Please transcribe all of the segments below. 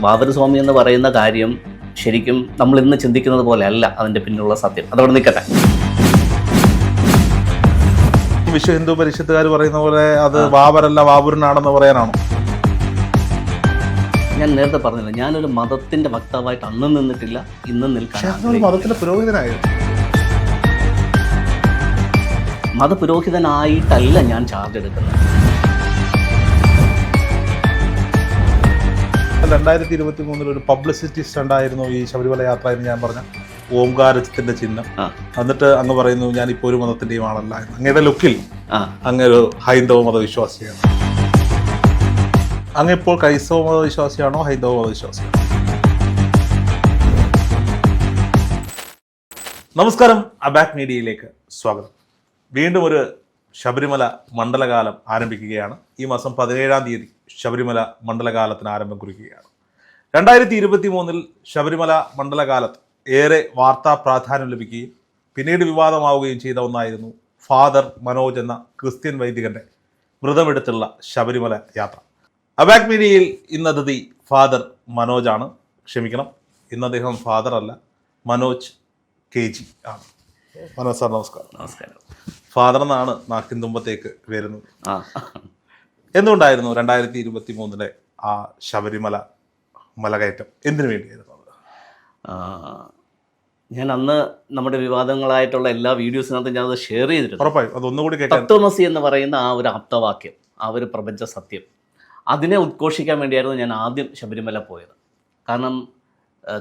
വാവര് സ്വാമി എന്ന് പറയുന്ന കാര്യം ശരിക്കും നമ്മൾ ഇന്ന് ചിന്തിക്കുന്നത് പോലെ അല്ല അതിൻ്റെ പിന്നിലുള്ള സത്യം. അതവിടെ നിൽക്കട്ടെ. വിശ്വ ഹിന്ദു പരിഷത്തുകാർ പറയുന്ന പോലെ അത് വാവരല്ല വാവുരനാണെന്ന് പറയാനാണോ? ഞാൻ നേരത്തെ പറഞ്ഞില്ല, ഞാനൊരു മതത്തിന്റെ വക്താവായിട്ട് അന്നും നിന്നിട്ടില്ല, ഇന്നും നിൽക്കാൻ. മതത്തിന്റെ പുരോഹിതനായിരുന്നു. മതപുരോഹിതനായിട്ടല്ല ഞാൻ ചാർജ് എടുക്കുന്നത്. 2023 ഒരു പബ്ലിസിറ്റി സ്റ്റണ്ടായിരുന്നു ഈ ശബരിമല യാത്ര എന്ന് ഞാൻ പറഞ്ഞ ഓംകാരത്തിന്റെ ചിഹ്നം. എന്നിട്ട് അങ്ങ് പറയുന്നു ഞാൻ ഇപ്പോൾ ഒരു മതത്തിന്റെയും ആളല്ല എന്ന്. അങ്ങയുടെ ലുക്കിൽ അങ്ങൊരു ഹൈന്ദവ മതവിശ്വാസിയാണ്. അങ്ങിപ്പോൾ ക്രൈസ്തവ മതവിശ്വാസിയാണോ ഹൈന്ദവ മതവിശ്വാസിയാണോ? നമസ്കാരം, അബാക് മീഡിയയിലേക്ക് സ്വാഗതം. വീണ്ടും ഒരു ശബരിമല മണ്ഡലകാലം ആരംഭിക്കുകയാണ്. ഈ മാസം 17-ാം തീയതി ശബരിമല മണ്ഡലകാലത്തിന് ആരംഭം കുറിക്കുകയാണ്. 2023 ശബരിമല മണ്ഡലകാലത്ത് ഏറെ വാർത്താ പ്രാധാന്യം ലഭിക്കുകയും പിന്നീട് വിവാദമാവുകയും ചെയ്ത ഒന്നായിരുന്നു ഫാദർ മനോജ് എന്ന ക്രിസ്ത്യൻ വൈദികന്റെ വ്രതമെടുത്തുള്ള ശബരിമല യാത്ര. അബാക് മീഡിയയിൽ ഇന്ന് അതിഥി ഫാദർ മനോജാണ്. ക്ഷമിക്കണം, ഇന്ന് അദ്ദേഹം ഫാദർ അല്ല, മനോജ് KG ആണ്. മനോജ് സാർ നമസ്കാരം. നമസ്കാരം. ഫാദർ എന്നാണ് നാക്കിൻ തുമ്പത്തേക്ക് വരുന്നത്. എന്തുകൊണ്ടായിരുന്നു 2023 ആ ശബരിമല മലകയറ്റം എന്തിനു വേണ്ടിയായിരുന്നു? ഞാൻ അന്ന് നമ്മുടെ വിവാദങ്ങളായിട്ടുള്ള എല്ലാ വീഡിയോസിനകത്തും ഞാനത് ഷെയർ ചെയ്തിരുന്നു. ഉറപ്പായും അതൊന്നുകൂടി കേൾക്കാം. തത്വമസി എന്ന് പറയുന്ന ആ ഒരു ആപ്തവാക്യം, ആ ഒരു പ്രപഞ്ച സത്യം, അതിനെ ഉദ്ഘോഷിക്കാൻ വേണ്ടിയായിരുന്നു ഞാൻ ആദ്യം ശബരിമല പോയത്. കാരണം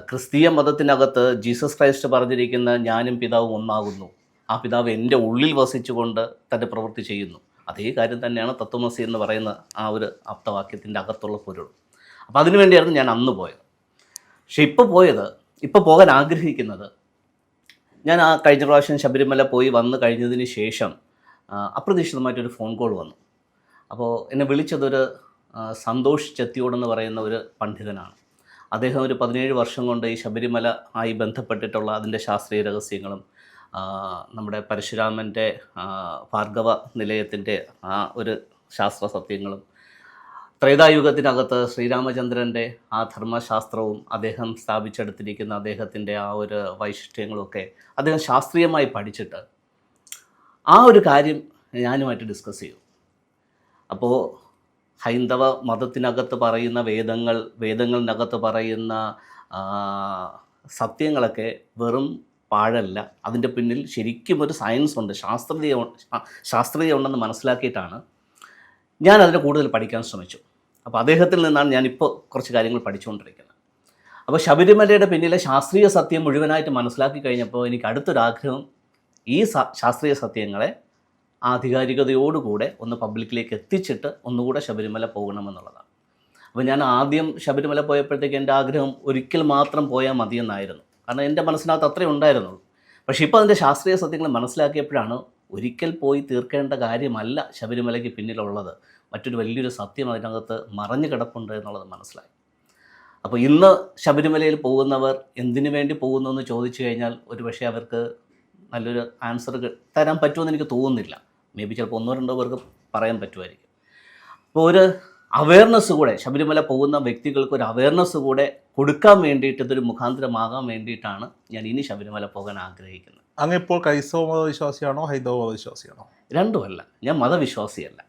ക്രിസ്തീയ മതത്തിനകത്ത് ജീസസ് ക്രൈസ്റ്റ് പറഞ്ഞിരിക്കുന്ന ഞാനും പിതാവും ഒന്നാകുന്നു, ആ പിതാവ് എൻ്റെ ഉള്ളിൽ വസിച്ചുകൊണ്ട് തൻ്റെ പ്രവൃത്തി ചെയ്യുന്നു. അതേ കാര്യം തന്നെയാണ് തത്വമസി എന്ന് പറയുന്ന ആ ഒരു ആപ്തവാക്യത്തിൻ്റെ അകത്തുള്ള പൊരുൾ. അപ്പോൾ അതിനു വേണ്ടിയായിരുന്നു ഞാൻ അന്ന് പോയത്. പക്ഷെ ഇപ്പോൾ പോകാൻ ആഗ്രഹിക്കുന്നത്, ഞാൻ ആ കഴിഞ്ഞ പ്രാവശ്യം ശബരിമല പോയി വന്ന് കഴിഞ്ഞതിന് ശേഷം അപ്രതീക്ഷിതമായിട്ടൊരു ഫോൺ കോൾ വന്നു. അപ്പോൾ എന്നെ വിളിച്ചതൊരു സന്തോഷ് ചെത്തിയോടെന്ന് പറയുന്ന ഒരു പണ്ഡിതനാണ്. അദ്ദേഹം ഒരു 17 വർഷം കൊണ്ട് ഈ ശബരിമല ആയി ബന്ധപ്പെട്ടിട്ടുള്ള അതിൻ്റെ ശാസ്ത്രീയ രഹസ്യങ്ങളും നമ്മുടെ പരശുരാമൻ്റെ ഭാർഗവ നിലയത്തിൻ്റെ ആ ഒരു ശാസ്ത്ര സത്യങ്ങളും, ത്രേതായുഗത്തിനകത്ത് ശ്രീരാമചന്ദ്രൻ്റെ ആ ധർമ്മശാസ്ത്രവും അദ്ദേഹം സ്ഥാപിച്ചെടുത്തിരിക്കുന്ന അദ്ദേഹത്തിൻ്റെ ആ ഒരു വൈശിഷ്ട്യങ്ങളുമൊക്കെ അദ്ദേഹം ശാസ്ത്രീയമായി പഠിച്ചിട്ട് ആ ഒരു കാര്യം ഞാനുമായിട്ട് ഡിസ്കസ് ചെയ്തു. അപ്പോൾ ഹൈന്ദവ മതത്തിനകത്ത് പറയുന്ന വേദങ്ങളിനകത്ത് പറയുന്ന സത്യങ്ങളൊക്കെ വെറും പാഴല്ല, അതിൻ്റെ പിന്നിൽ ശരിക്കും ഒരു സയൻസ് ഉണ്ട്, ശാസ്ത്രീയ ഉണ്ടെന്ന് മനസ്സിലാക്കിയിട്ടാണ് ഞാൻ അതിനെ കൂടുതൽ പഠിക്കാൻ ശ്രമിച്ചു. അപ്പോൾ അദ്ദേഹത്തിൽ നിന്നാണ് ഞാനിപ്പോൾ കുറച്ച് കാര്യങ്ങൾ പഠിച്ചുകൊണ്ടിരിക്കുന്നത്. അപ്പോൾ ശബരിമലയുടെ പിന്നിലെ ശാസ്ത്രീയ സത്യം മുഴുവനായിട്ട് മനസ്സിലാക്കി കഴിഞ്ഞപ്പോൾ എനിക്ക് അടുത്തൊരാഗ്രഹം ഈ ശാസ്ത്രീയ സത്യങ്ങളെ ആധികാരികതയോടുകൂടെ ഒന്ന് പബ്ലിക്കിലേക്ക് എത്തിച്ചിട്ട് ഒന്നുകൂടെ ശബരിമല പോകണമെന്നുള്ളതാണ്. അപ്പോൾ ഞാൻ ആദ്യം ശബരിമല പോയപ്പോഴത്തേക്ക് എൻ്റെ ആഗ്രഹം ഒരിക്കൽ മാത്രം പോയാൽ മതിയെന്നായിരുന്നു. കാരണം എൻ്റെ മനസ്സിനകത്ത് അത്രേ ഉണ്ടായിരുന്നുള്ളൂ. പക്ഷേ ഇപ്പോൾ അതിൻ്റെ ശാസ്ത്രീയ സത്യങ്ങൾ മനസ്സിലാക്കിയപ്പോഴാണ് ഒരിക്കൽ പോയി തീർക്കേണ്ട കാര്യമല്ല ശബരിമലയ്ക്ക് പിന്നിലുള്ളത്, മറ്റൊരു വലിയൊരു സത്യം അതിനകത്ത് മറഞ്ഞു കിടപ്പുണ്ട് എന്നുള്ളത് മനസ്സിലായി. അപ്പോൾ ഇന്ന് ശബരിമലയിൽ പോകുന്നവർ എന്തിനു വേണ്ടി പോകുന്നു എന്ന് ചോദിച്ചു കഴിഞ്ഞാൽ ഒരുപക്ഷെ അവർക്ക് നല്ലൊരു ആൻസർ തരാൻ പറ്റുമെന്ന് എനിക്ക് തോന്നുന്നില്ല. മേ ബി ചിലപ്പോൾ 1-2 പേർക്ക് പറയാൻ പറ്റുമായിരിക്കും. അപ്പോൾ ഒരു അവയർനെസ് കൂടെ ശബരിമല പോകുന്ന വ്യക്തികൾക്ക് ഒരു അവയർനെസ് കൂടെ കൊടുക്കാൻ വേണ്ടിയിട്ട്, ഇതൊരു മുഖാന്തരമാകാൻ വേണ്ടിയിട്ടാണ് ഞാൻ ഇനി ശബരിമല പോകാൻ ആഗ്രഹിക്കുന്നത്. അങ്ങിപ്പോൾ ക്രൈസ്തവ മതവിശ്വാസിയാണോ ഹൈന്ദവ മതവിശ്വാസിയാണോ? രണ്ടുമല്ല, ഞാൻ മതവിശ്വാസിയല്ല.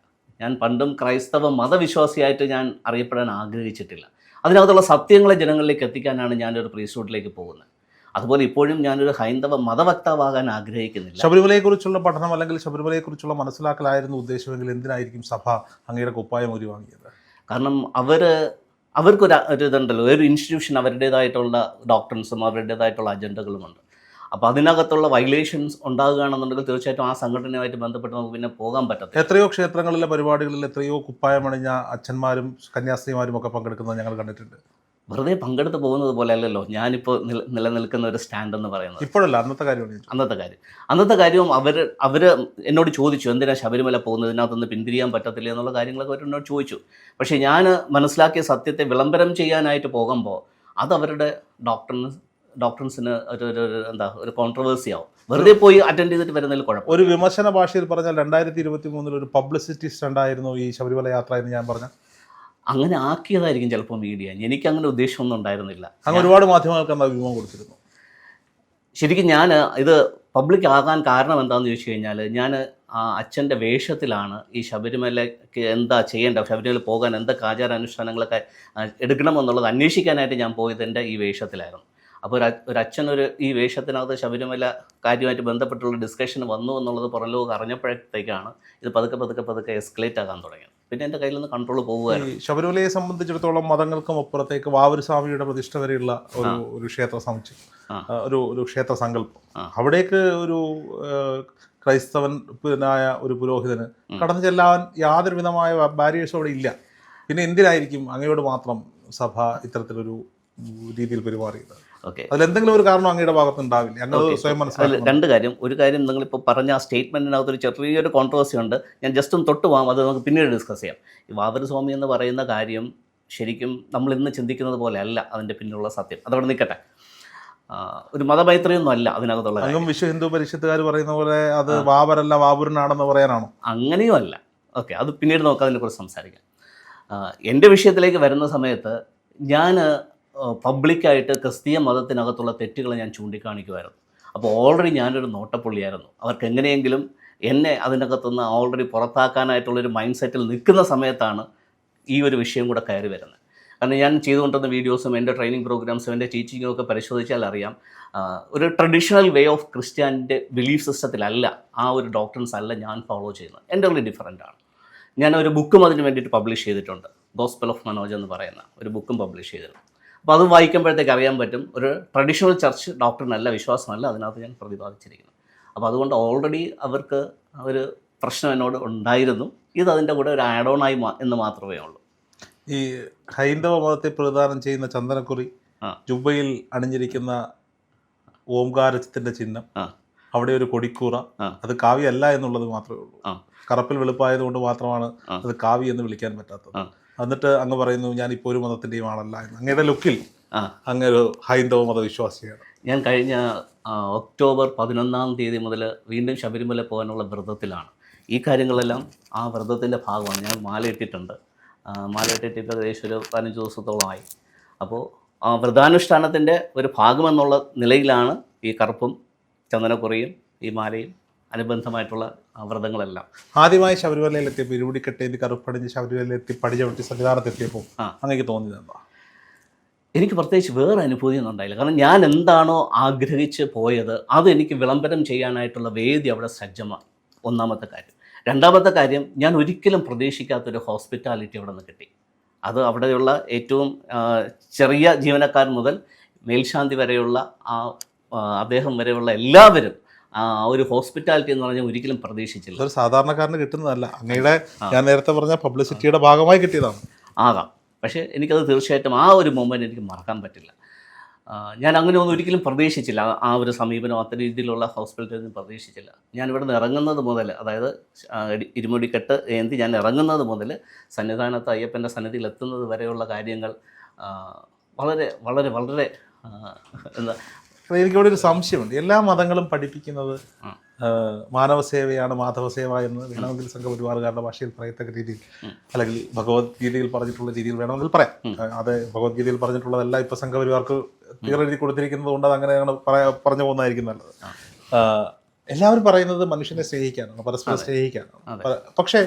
ഞാൻ പണ്ടും ക്രൈസ്തവ മതവിശ്വാസിയായിട്ട് ഞാൻ അറിയപ്പെടാൻ ആഗ്രഹിച്ചിട്ടില്ല. അതിനകത്തുള്ള സത്യങ്ങളെ ജനങ്ങളിലേക്ക് എത്തിക്കാനാണ് ഞാനൊരു പ്രീസ്റ്റ്ഹുഡിലേക്ക് പോകുന്നത്. അതുപോലെ ഇപ്പോഴും ഞാനൊരു ഹൈന്ദവ മതവക്താവാകാൻ ആഗ്രഹിക്കുന്നില്ല. ശബരിമലയെക്കുറിച്ചുള്ള പഠനം അല്ലെങ്കിൽ ശബരിമലയെക്കുറിച്ചുള്ള മനസ്സിലാക്കലായിരുന്നു ഉദ്ദേശമെങ്കിൽ എന്തിനായിരിക്കും സഭ അങ്ങയുടെ കുപ്പായം ഊരി വാങ്ങിയത്? കാരണം അവർക്കൊരു ഇതുണ്ടല്ലോ, ഒരു ഇൻസ്റ്റിറ്റ്യൂഷൻ അവരുടേതായിട്ടുള്ള ഡോക്ടറിൻസും അവരുടേതായിട്ടുള്ള അജണ്ടകളുമുണ്ട്. അപ്പോൾ അതിനകത്തുള്ള വയലേഷൻസ് ഉണ്ടാകുകയാണെന്നുണ്ടെങ്കിൽ തീർച്ചയായിട്ടും ആ സംഘടനയുമായിട്ട് ബന്ധപ്പെട്ട് നമുക്ക് പിന്നെ പോകാൻ പറ്റത്തില്ല. എത്രയോ ക്ഷേത്രങ്ങളിലെ പരിപാടികളിൽ എത്രയോ കുപ്പായമണിഞ്ഞ അച്ഛന്മാരും കന്യാസ്ത്രീമാരും ഒക്കെ പങ്കെടുക്കുന്നത് ഞങ്ങൾ കണ്ടിട്ടുണ്ട്. വെറുതെ പങ്കെടുത്ത് പോകുന്നത് പോലെ അല്ലല്ലോ ഞാനിപ്പോൾ നിലനിൽക്കുന്ന ഒരു സ്റ്റാൻഡ് എന്ന് പറയുന്നത്. ഇപ്പോഴല്ല, അന്നത്തെ കാര്യം അവർ എന്നോട് ചോദിച്ചു എന്തിനാ ശബരിമല പോകുന്നത്, ഇതിനകത്തൊന്ന് പിന്തിരിയാൻ പറ്റത്തില്ല എന്നുള്ള കാര്യങ്ങളൊക്കെ അവർ എന്നോട് ചോദിച്ചു. പക്ഷേ ഞാൻ മനസ്സിലാക്കിയ സത്യത്തെ വിളംബരം ചെയ്യാനായിട്ട് പോകുമ്പോൾ അത് അവരുടെ ഡോക്ടറിൻസിന് ഒരു കോൺട്രവേഴ്സി ആവും. വെറുതെ പോയി അറ്റൻഡ് ചെയ്തിട്ട് വരുന്നതിൽ കുഴപ്പം. ഒരു വിമർശന ഭാഷയിൽ പറഞ്ഞാൽ 2023 ഒരു പബ്ലിസിറ്റി സ്റ്റണ്ടായിരുന്നു ഈ ശബരിമല യാത്ര എന്ന് ഞാൻ പറഞ്ഞ അങ്ങനെ ആക്കിയതായിരിക്കും ചിലപ്പോൾ മീഡിയ. എനിക്കങ്ങനെ ഉദ്ദേശമൊന്നും ഉണ്ടായിരുന്നില്ല. അങ്ങ് ഒരുപാട് മാധ്യമങ്ങൾക്ക് അന്ന് അഭിമുഖം കൊടുത്തിരുന്നു. ശരിക്കും ഞാൻ ഇത് പബ്ലിക് ആകാൻ കാരണം എന്താണെന്ന് ചോദിച്ചു കഴിഞ്ഞാൽ, ഞാൻ അച്ഛൻ്റെ വേഷത്തിലാണ് ഈ ശബരിമലയ്ക്ക് എന്താ ചെയ്യേണ്ട, ശബരിമല പോകാൻ എന്തൊക്കെ ആചാരാനുഷ്ഠാനങ്ങളൊക്കെ എടുക്കണമെന്നുള്ളത് അന്വേഷിക്കാനായിട്ട് ഞാൻ പോയത് എൻ്റെ ഈ വേഷത്തിലായിരുന്നു. അപ്പോൾ ഒരു അച്ഛനൊരു ഈ വേഷത്തിനകത്ത് ശബരിമല കാര്യമായിട്ട് ബന്ധപ്പെട്ടുള്ള ഡിസ്കഷൻ വന്നു എന്നുള്ളത് പുറംലോകം അറിഞ്ഞപ്പോഴത്തേക്കാണ് ഇത് പതുക്കെ എസ്കലേറ്റ് ആകാൻ തുടങ്ങിയത്. പിന്നെ എൻ്റെ കയ്യിൽ നിന്ന് കൺട്രോൾ പോകുമായിരുന്നു. ഈ ശബരിമലയെ സംബന്ധിച്ചിടത്തോളം മതങ്ങൾക്കും അപ്പുറത്തേക്ക് വാവൂർ സ്വാമിയുടെ പ്രതിഷ്ഠ വരെയുള്ള ഒരു ക്ഷേത്ര സമുച്ചയം, ഒരു ക്ഷേത്ര സങ്കല്പം, അവിടേക്ക് ഒരു ക്രൈസ്തവനായ ഒരു പുരോഹിതന് കടന്നു ചെല്ലാൻ യാതൊരു വിധമായ ബാരിയേഴ്സും അവിടെ ഇല്ല. പിന്നെ എന്തിനായിരിക്കും അങ്ങയോട് മാത്രം സഭ ഇത്തരത്തിലൊരു രീതിയിൽ പെരുമാറിയത്? ഓക്കെ, അതിലെന്തെങ്കിലും ഒരു കാരണം അങ്ങയുടെ ഭാഗത്ത് ഉണ്ടാവില്ല? ഞങ്ങൾ സ്വയം മനസ്സിലാക്കി. രണ്ട് കാര്യം. ഒരു കാര്യം, നിങ്ങളിപ്പോൾ പറഞ്ഞ ആ സ്റ്റേറ്റ്മെൻറ്റിനകത്തൊരു ചെറിയൊരു കോൺട്രവേഴ്സി ഉണ്ട്. ഞാൻ ജസ്റ്റ് ഒന്ന് തൊട്ട് പോകാം, അത് നമുക്ക് പിന്നീട് ഡിസ്കസ് ചെയ്യാം. ഈ വാവൂർ സ്വാമി എന്ന് പറയുന്ന കാര്യം ശരിക്കും നമ്മൾ ഇന്ന് ചിന്തിക്കുന്നത് പോലെ അല്ല അതിൻ്റെ പിന്നിലുള്ള സത്യം. അതവിടെ നിൽക്കട്ടെ. ഒരു മതമൈത്രിയൊന്നും അല്ല അതിനകത്തുള്ള. അങ്ങും വിശ്വ ഹിന്ദു പരിഷത്തുകാർ പറയുന്ന പോലെ അത് വാവരല്ല വാവൂരനാണെന്ന് പറയാനാണോ? അങ്ങനെയും അല്ല. ഓക്കെ, അത് പിന്നീട് നമുക്ക് അതിനെക്കുറിച്ച് സംസാരിക്കാം. എൻ്റെ വിഷയത്തിലേക്ക് വരുന്ന സമയത്ത് ഞാൻ പബ്ലിക്കായിട്ട് ക്രിസ്തീയ മതത്തിനകത്തുള്ള തെറ്റുകൾ ഞാൻ ചൂണ്ടിക്കാണിക്കുമായിരുന്നു. അപ്പോൾ ഓൾറെഡി ഞാനൊരു നോട്ടപ്പുള്ളിയായിരുന്നു. അവർക്ക് എങ്ങനെയെങ്കിലും എന്നെ അതിനകത്തുനിന്ന് ഓൾറെഡി പുറത്താക്കാനായിട്ടുള്ളൊരു മൈൻഡ് സെറ്റിൽ നിൽക്കുന്ന സമയത്താണ് ഈ ഒരു വിഷയം കൂടെ കയറി വരുന്നത്. കാരണം ഞാൻ ചെയ്തുകൊണ്ടിരുന്ന വീഡിയോസും എൻ്റെ ട്രെയിനിങ് പ്രോഗ്രാംസും എൻ്റെ ടീച്ചിങ്ങും ഒക്കെ പരിശോധിച്ചാൽ അറിയാം, ഒരു ട്രഡീഷണൽ വേ ഓഫ് ക്രിസ്ത്യാനിൻ്റെ ബിലീഫ് സിസ്റ്റത്തിലല്ല, ആ ഒരു ഡോക്ട്രിൻസ് അല്ല ഞാൻ ഫോളോ ചെയ്യുന്നത്. എൻ്റെ ഉള്ളിൽ ഡിഫറൻ്റാണ്. ഞാൻ ഒരു ബുക്കും അതിന് വേണ്ടിയിട്ട് പബ്ലിഷ് ചെയ്തിട്ടുണ്ട്. ഗോസ്പൽ ഓഫ് മനോജ് എന്ന് പറയുന്ന ഒരു ബുക്കും പബ്ലിഷ് ചെയ്തിട്ടുണ്ട്. അപ്പോൾ അത് വായിക്കുമ്പോഴത്തേക്ക് അറിയാൻ പറ്റും, ഒരു ട്രഡീഷണൽ ചർച്ച് ഡോക്ടറിനല്ല, വിശ്വാസമല്ല അതിനകത്ത് ഞാൻ പ്രതിപാദിച്ചിരിക്കുന്നത്. അപ്പോൾ അതുകൊണ്ട് ഓൾറെഡി അവർക്ക് ഒരു പ്രശ്നം എന്നോട് ഉണ്ടായിരുന്നു. ഇത് അതിൻ്റെ കൂടെ ഒരു ആഡ് ഓൺ ആയി എന്ന് മാത്രമേ ഉള്ളൂ. ഈ ഹൈന്ദവ മതത്തെ പ്രതിദാനം ചെയ്യുന്ന ചന്ദനക്കുറി, ജുബയിൽ അണിഞ്ഞിരിക്കുന്ന ഓംകാരത്തിൻ്റെ ചിഹ്നം, അവിടെ ഒരു കൊടിക്കൂറ, അത് കാവ്യമല്ല എന്നുള്ളത് മാത്രമേ ഉള്ളൂ. കറുപ്പിൽ വെളുപ്പായതുകൊണ്ട് മാത്രമാണ് അത് കാവ്യ എന്ന് വിളിക്കാൻ പറ്റാത്തത്. എന്നിട്ട് അങ്ങ് പറയുന്നു ഞാൻ ഇപ്പോൾ ഒരു മതത്തിൻ്റെയും ആളല്ല എന്ന്. അങ്ങയുടെ ലുക്കിൽ അങ്ങൊരു ഹൈന്ദവ മതവിശ്വാസിയാണ്. ഞാൻ കഴിഞ്ഞ ഒക്ടോബർ 11 മുതൽ വീണ്ടും ശബരിമല പോകാനുള്ള വ്രതത്തിലാണ്. ഈ കാര്യങ്ങളെല്ലാം ആ വ്രതത്തിൻ്റെ ഭാഗമാണ്. ഞാൻ മാലയിട്ടിട്ടുണ്ട്. മാലയിട്ടിട്ട് ഇപ്പോൾ ഏകദേശം ഒരു 15 ദിവസത്തോളമായി. അപ്പോൾ ആ വ്രതാനുഷ്ഠാനത്തിൻ്റെ ഒരു ഭാഗമെന്നുള്ള നിലയിലാണ് ഈ കറുപ്പും ചന്ദനക്കുറിയും ഈ മാലയും അനുബന്ധമായിട്ടുള്ള വ്രതങ്ങളെല്ലാം. ആദ്യമായി ശബരിമലയിലെത്തിയപ്പോൾ ഇരുമുടിക്കെട്ടേന്തി കറുപ്പണിഞ്ഞ് ശബരിമലയിലെത്തി പടിചവിട്ടി സന്നിധാനത്തെത്തിയപ്പോൾ അങ്ങേക്ക് തോന്നിയത് എന്താ? എനിക്ക് പ്രത്യേകിച്ച് വേറെ അനുഭൂതിയൊന്നും ഉണ്ടായില്ല. കാരണം ഞാൻ എന്താണോ ആഗ്രഹിച്ച് പോയത് അത് എനിക്ക് വിളംബരം ചെയ്യാനായിട്ടുള്ള വേദി അവിടെ സജ്ജമായി. ഒന്നാമത്തെ കാര്യം. രണ്ടാമത്തെ കാര്യം, ഞാൻ ഒരിക്കലും പ്രതീക്ഷിക്കാത്തൊരു ഹോസ്പിറ്റാലിറ്റി അവിടെ നിന്ന് കിട്ടി. അത് അവിടെയുള്ള ഏറ്റവും ചെറിയ ജീവനക്കാരൻ മുതൽ മേൽശാന്തി വരെയുള്ള അദ്ദേഹം വരെയുള്ള എല്ലാവരും ഒരു ഹോസ്പിറ്റാലിറ്റി എന്ന് പറഞ്ഞാൽ ഒരിക്കലും പ്രതീക്ഷിച്ചില്ല. ഒരു സാധാരണക്കാരന് കിട്ടുന്നതല്ല. അങ്ങയുടെ ഞാൻ നേരത്തെ പറഞ്ഞ പബ്ലിസിറ്റിയുടെ ഭാഗമായി കിട്ടിയതാണ്. ആകാം, പക്ഷേ എനിക്കത് തീർച്ചയായിട്ടും ആ ഒരു മൊമെൻ്റ് എനിക്ക് മറക്കാൻ പറ്റില്ല. ഞാൻ അങ്ങനെ ഒന്നും ഒരിക്കലും പ്രതീക്ഷിച്ചില്ല. ആ ഒരു സമീപനം അത്ര രീതിയിലുള്ള ഹോസ്പിറ്റലിൽ പ്രതീക്ഷിച്ചില്ല. ഞാൻ ഇവിടെ നിന്ന് ഇറങ്ങുന്നത് മുതൽ, അതായത് ഇരുമുടിക്കെട്ട് ഏന്തി ഞാൻ ഇറങ്ങുന്നത് മുതൽ സന്നിധാനത്ത് അയ്യപ്പൻ്റെ സന്നിധിയിൽ എത്തുന്നത് വരെയുള്ള കാര്യങ്ങൾ വളരെ വളരെ വളരെ എന്താ, എനിക്കിവിടെ ഒരു സംശയമുണ്ട്. എല്ലാ മതങ്ങളും പഠിപ്പിക്കുന്നത് മാനവസേവയാണ്, മാധവസേവ എന്ന് വേണമെങ്കിൽ സംഘപരിവാറുകാരുടെ ഭാഷയിൽ പറയത്തക്ക രീതിയിൽ, അല്ലെങ്കിൽ ഭഗവത്ഗീതയിൽ പറഞ്ഞിട്ടുള്ള രീതിയിൽ വേണമെങ്കിൽ പറയാം. അത് ഭഗവത്ഗീതയിൽ പറഞ്ഞിട്ടുള്ളതല്ല ഇപ്പോൾ സംഘപരിവാർക്ക് തീരെഴുതി കൊടുത്തിരിക്കുന്നത് കൊണ്ട് അത് അങ്ങനെയാണ് പറഞ്ഞു പോകുന്നതായിരിക്കും നല്ലത്. എല്ലാവരും പറയുന്നത് മനുഷ്യനെ സ്നേഹിക്കാനാണ്, പരസ്പരം സ്നേഹിക്കാനാണ്. പക്ഷേ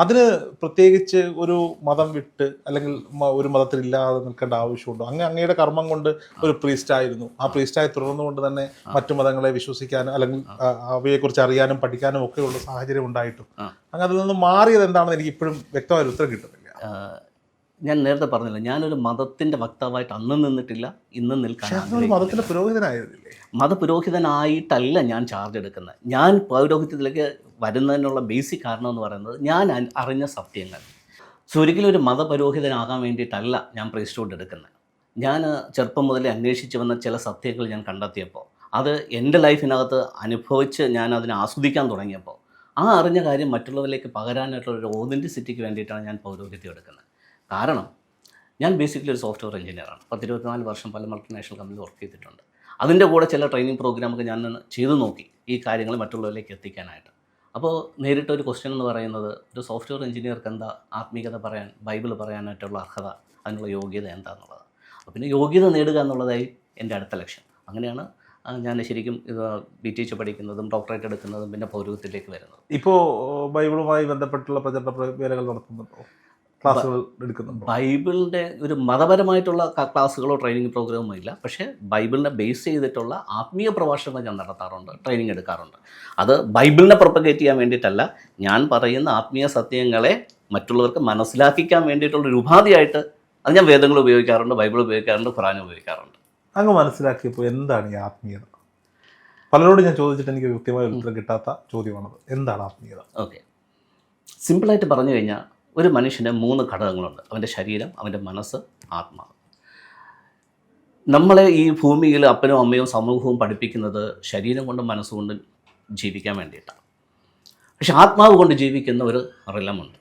അതിന് പ്രത്യേകിച്ച് ഒരു മതം വിട്ട് അല്ലെങ്കിൽ ഒരു മതത്തിലില്ലാതെ നിൽക്കേണ്ട ആവശ്യമുണ്ടോ? അങ്ങയുടെ കർമ്മം കൊണ്ട് ഒരു പ്രീസ്റ്റായിരുന്നു. ആ പ്രീസ്റ്റായി തുടർന്നുകൊണ്ട് തന്നെ മറ്റു മതങ്ങളെ വിശ്വസിക്കാനും അല്ലെങ്കിൽ അവയെക്കുറിച്ച് അറിയാനും പഠിക്കാനും ഒക്കെയുള്ള സാഹചര്യം ഉണ്ടായിട്ടും അങ്ങ് അതിൽ നിന്ന് മാറിയത് എന്താണെന്ന് എനിക്ക് ഇപ്പോഴും വ്യക്തമായ ഉത്തരം കിട്ടുന്നില്ല. ഞാൻ നേരത്തെ പറഞ്ഞില്ല, ഞാനൊരു മതത്തിൻ്റെ വക്താവായിട്ട് അന്നും നിന്നിട്ടില്ല, ഇന്നും നിൽക്കാൻ. മതത്തിൻ്റെ പുരോഹിതനായിരുന്നില്ലേ? മതപുരോഹിതനായിട്ടല്ല ഞാൻ ചാർജ് എടുക്കുന്നത്. ഞാൻ പൗരോഹിത്യത്തിലേക്ക് വരുന്നതിനുള്ള ബേസിക് കാരണം എന്ന് പറയുന്നത് ഞാൻ അറിഞ്ഞ സത്യങ്ങൾ. സോ ഒരിക്കലും ഒരു മതപുരോഹിതനാകാൻ വേണ്ടിയിട്ടല്ല ഞാൻ പ്രീസ്റ്റ്ഹുഡ് എടുക്കുന്നത്. ഞാൻ ചെറുപ്പം മുതലേ അന്വേഷിച്ച് വന്ന ചില സത്യങ്ങൾ ഞാൻ കണ്ടെത്തിയപ്പോൾ, അത് എൻ്റെ ലൈഫിനകത്ത് അനുഭവിച്ച് ഞാൻ അതിനെ ആസ്വദിക്കാൻ തുടങ്ങിയപ്പോൾ, ആ അറിഞ്ഞ കാര്യം മറ്റുള്ളവരിലേക്ക് പകരാനായിട്ടുള്ളൊരു ഓതൻറ്റിസിറ്റിക്ക് വേണ്ടിയിട്ടാണ് ഞാൻ പൗരോഹിത്യം എടുക്കുന്നത്. കാരണം ഞാൻ ബേസിക്കലി ഒരു സോഫ്റ്റ്വെയർ എഞ്ചിനീയറാണ്. 24 വർഷം പല മൾട്ടിനാഷണൽ കമ്പനിയിൽ വർക്ക് ചെയ്തിട്ടുണ്ട്. അതിൻ്റെ കൂടെ ചില ട്രെയിനിങ് പ്രോഗ്രാമൊക്കെ ഞാൻ ചെയ്തു നോക്കി ഈ കാര്യങ്ങൾ മറ്റുള്ളവരിലേക്ക് എത്തിക്കാനായിട്ട്. അപ്പോൾ നേരിട്ടൊരു ക്വസ്റ്റ്യൻ എന്ന് പറയുന്നത് ഒരു സോഫ്റ്റ്വെയർ എഞ്ചിനീയർക്ക് എന്താ ആത്മീയത പറയാൻ, ബൈബിൾ പറയാനായിട്ടുള്ള അർഹത, അതിനുള്ള യോഗ്യത എന്താണെന്നുള്ളത്. അപ്പോൾ പിന്നെ യോഗ്യത നേടുക എന്നുള്ളതായി എൻ്റെ അടുത്ത ലക്ഷ്യം. അങ്ങനെയാണ് ഞാൻ ശരിക്കും ഇത് BTech പഠിക്കുന്നതും ഡോക്ടറേറ്റ് എടുക്കുന്നതും പിന്നെ പൗരോഹിത്യത്തിലേക്ക് വരുന്നത്. ഇപ്പോൾ ബൈബിളുമായി ബന്ധപ്പെട്ടുള്ള പ്രചരണ വേലകൾ നടത്തുന്നുണ്ടോ, ക്ലാസ്സുകൾ എടുക്കുന്നുണ്ടോ? ബൈബിളിൻ്റെ ഒരു മതപരമായിട്ടുള്ള ക്ലാസ്സുകളോ ട്രെയിനിങ് പ്രോഗ്രാമോ ഇല്ല. പക്ഷേ ബൈബിളിനെ ബേസ് ചെയ്തിട്ടുള്ള ആത്മീയ പ്രഭാഷണങ്ങൾ ഞാൻ നടത്താറുണ്ട്, ട്രെയിനിങ് എടുക്കാറുണ്ട്. അത് ബൈബിളിനെ പ്രൊപ്പഗേറ്റ് ചെയ്യാൻ വേണ്ടിയിട്ടല്ല, ഞാൻ പറയുന്ന ആത്മീയ സത്യങ്ങളെ മറ്റുള്ളവർക്ക് മനസ്സിലാക്കിക്കാൻ വേണ്ടിയിട്ടുള്ളൊരു ഉപാധിയായിട്ട് അത് ഞാൻ വേദങ്ങൾ ഉപയോഗിക്കാറുണ്ട്, ബൈബിൾ ഉപയോഗിക്കാറുണ്ട്, ഖുറാൻ ഉപയോഗിക്കാറുണ്ട്. അങ്ങ് മനസ്സിലാക്കിയപ്പോൾ എന്താണ് ഈ ആത്മീയത? പലരോടും ഞാൻ ചോദിച്ചിട്ട് എനിക്ക് കൃത്യമായ ഉത്തരം കിട്ടാത്ത ചോദ്യമാണത്. എന്താണ് ആത്മീയത? ഓക്കെ, സിമ്പിളായിട്ട് പറഞ്ഞു കഴിഞ്ഞാൽ ഒരു മനുഷ്യന് 3 ഘടകങ്ങളുണ്ട്: അവൻ്റെ ശരീരം, അവൻ്റെ മനസ്സ്, ആത്മാവ്. നമ്മളെ ഈ ഭൂമിയിൽ അപ്പനും അമ്മയും സമൂഹവും പഠിപ്പിക്കുന്നത് ശരീരം കൊണ്ടും മനസ്സുകൊണ്ടും ജീവിക്കാൻ വേണ്ടിയിട്ടാണ്. പക്ഷെ ആത്മാവ് കൊണ്ട് ജീവിക്കുന്ന ഒരു റിലമുണ്ട്.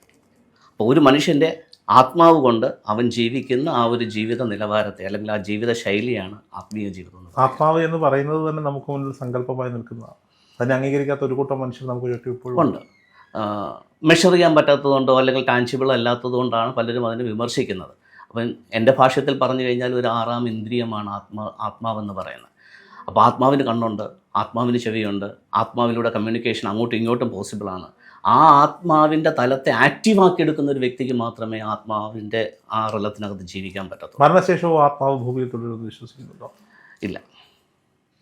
അപ്പോൾ ഒരു മനുഷ്യൻ്റെ ആത്മാവ് കൊണ്ട് അവൻ ജീവിക്കുന്ന ആ ഒരു ജീവിത നിലവാരത്തെ അല്ലെങ്കിൽ ആ ജീവിത ശൈലിയാണ് ആത്മീയ ജീവിതം. ആത്മാവ് എന്ന് പറയുന്നത് തന്നെ നമുക്ക് മുന്നിൽ സങ്കല്പമായി നിൽക്കുന്നതാണ്. തന്നെ അംഗീകരിക്കാത്ത ഒരു കൂട്ടം മനുഷ്യർ നമുക്ക് ചുറ്റും ഇപ്പോഴും ഉണ്ട്. മെഷർ ചെയ്യാൻ പറ്റാത്തതുകൊണ്ടോ അല്ലെങ്കിൽ ടാൻജിബിൾ അല്ലാത്തതുകൊണ്ടാണ് പലരും അതിനെ വിമർശിക്കുന്നത്. അപ്പം എൻ്റെ ഭാഷത്തിൽ പറഞ്ഞു കഴിഞ്ഞാൽ ഒരു 6ാം ഇന്ദ്രിയമാണ് ആത്മാവെന്ന് പറയുന്നത്. അപ്പോൾ ആത്മാവിന് കണ്ണുണ്ട്, ആത്മാവിന് ചെവിയുണ്ട്, ആത്മാവിലൂടെ കമ്മ്യൂണിക്കേഷൻ അങ്ങോട്ടും ഇങ്ങോട്ടും പോസിബിളാണ്. ആ ആത്മാവിൻ്റെ തലത്തെ ആക്റ്റീവാക്കി എടുക്കുന്ന ഒരു വ്യക്തിക്ക് മാത്രമേ ആത്മാവിൻ്റെ ആ റിലത്തിനകത്ത് ജീവിക്കാൻ പറ്റത്തുള്ളൂ. മരണശേഷവും ആത്മാവ് ഭൂമിയിൽ തുടരുമെന്ന് വിശ്വസിക്കുന്നുണ്ടോ? ഇല്ല.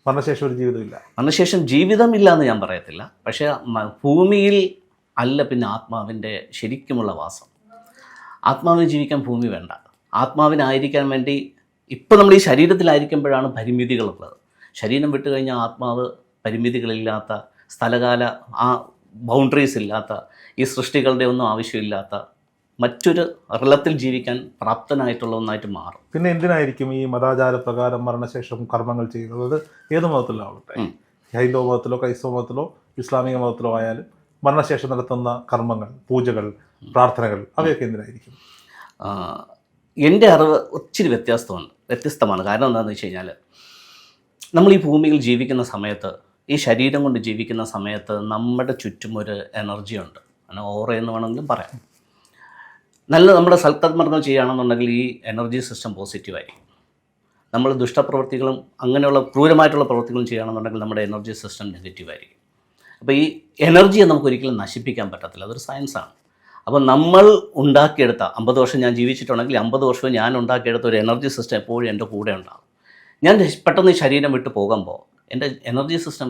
മരണശേഷം ഒരു ജീവിതമില്ല. മരണശേഷം ജീവിതമില്ല എന്ന് ഞാൻ പറയത്തില്ല. പക്ഷേ ഭൂമിയിൽ അല്ല പിന്നെ ആത്മാവിൻ്റെ ശരിക്കുമുള്ള വാസം. ആത്മാവിന് ജീവിക്കാൻ ഭൂമി വേണ്ട. ആത്മാവിനായിരിക്കാൻ വേണ്ടി ഇപ്പം നമ്മൾ ഈ ശരീരത്തിലായിരിക്കുമ്പോഴാണ് പരിമിതികളുള്ളത്. ശരീരം വിട്ടു കഴിഞ്ഞാൽ ആത്മാവ് പരിമിതികളില്ലാത്ത, സ്ഥലകാല ആ ബൗണ്ടറീസ് ഇല്ലാത്ത, ഈ സൃഷ്ടികളുടെ ഒന്നും ആവശ്യമില്ലാത്ത മറ്റൊരു റിലത്തിൽ ജീവിക്കാൻ പ്രാപ്തനായിട്ടുള്ള ഒന്നായിട്ട് മാറും. പിന്നെ എന്തിനായിരിക്കും ഈ മതാചാര പ്രകാരം മരണശേഷം കർമ്മങ്ങൾ ചെയ്യുന്നത്? ഏത് മതത്തിലാവട്ടെ, ഹൈന്ദവ മതത്തിലോ ക്രൈസ്തവ മതത്തിലോ ഇസ്ലാമിക മതത്തിലോ ആയാലും മരണശേഷം നടത്തുന്ന കർമ്മങ്ങൾ, പൂജകൾ, പ്രാർത്ഥനകൾ അവയൊക്കെ എന്തിനായിരിക്കും? എൻ്റെ അറിവ് ഒത്തിരി വ്യത്യസ്തമാണ്. കാരണം എന്താണെന്ന് വെച്ച് കഴിഞ്ഞാൽ നമ്മൾ ഈ ഭൂമിയിൽ ജീവിക്കുന്ന സമയത്ത്, ഈ ശരീരം കൊണ്ട് ജീവിക്കുന്ന സമയത്ത് നമ്മുടെ ചുറ്റും ഒരു എനർജി ഉണ്ട്. അങ്ങനെ ഓറ എന്ന് വേണമെങ്കിലും പറയാം. നമ്മുടെ സൽക്കർമ്മങ്ങൾ ചെയ്യുകയാണെന്നുണ്ടെങ്കിൽ ഈ എനർജി സിസ്റ്റം പോസിറ്റീവായിരിക്കും. നമ്മൾ ദുഷ്ടപ്രവൃത്തികളും അങ്ങനെയുള്ള ക്രൂരമായിട്ടുള്ള പ്രവൃത്തികളും ചെയ്യുകയാണെന്നുണ്ടെങ്കിൽ നമ്മുടെ എനർജി സിസ്റ്റം നെഗറ്റീവായിരിക്കും. അപ്പോൾ ഈ എനർജിയെ നമുക്കൊരിക്കലും നശിപ്പിക്കാൻ പറ്റത്തില്ല. അതൊരു സയൻസാണ്. അപ്പോൾ നമ്മൾ ഉണ്ടാക്കിയെടുത്ത 50 വർഷം ഞാൻ ജീവിച്ചിട്ടുണ്ടെങ്കിൽ 50 വർഷവും ഞാൻ ഉണ്ടാക്കിയെടുത്ത ഒരു എനർജി സിസ്റ്റം എപ്പോഴും എൻ്റെ കൂടെ ഉണ്ടാകും. ഞാൻ പെട്ടെന്ന് ഈ ശരീരം വിട്ട് പോകുമ്പോൾ എൻ്റെ എനർജി സിസ്റ്റം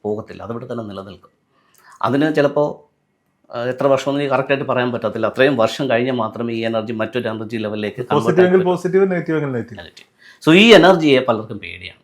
പോകത്തില്ല, അതിവിടെ തന്നെ നിലനിൽക്കും. അതിന് ചിലപ്പോൾ എത്ര വർഷമെന്ന് എനിക്ക് കറക്റ്റായിട്ട് പറയാൻ പറ്റത്തില്ല. അത്രയും വർഷം കഴിഞ്ഞ് മാത്രമേ ഈ എനർജി മറ്റൊരു എനർജി ലെവലിലേക്ക് പോസിറ്റീവ്, നെഗറ്റീവ്. സോ ഈ എനർജിയെ പലർക്കും പേടിയാണ്.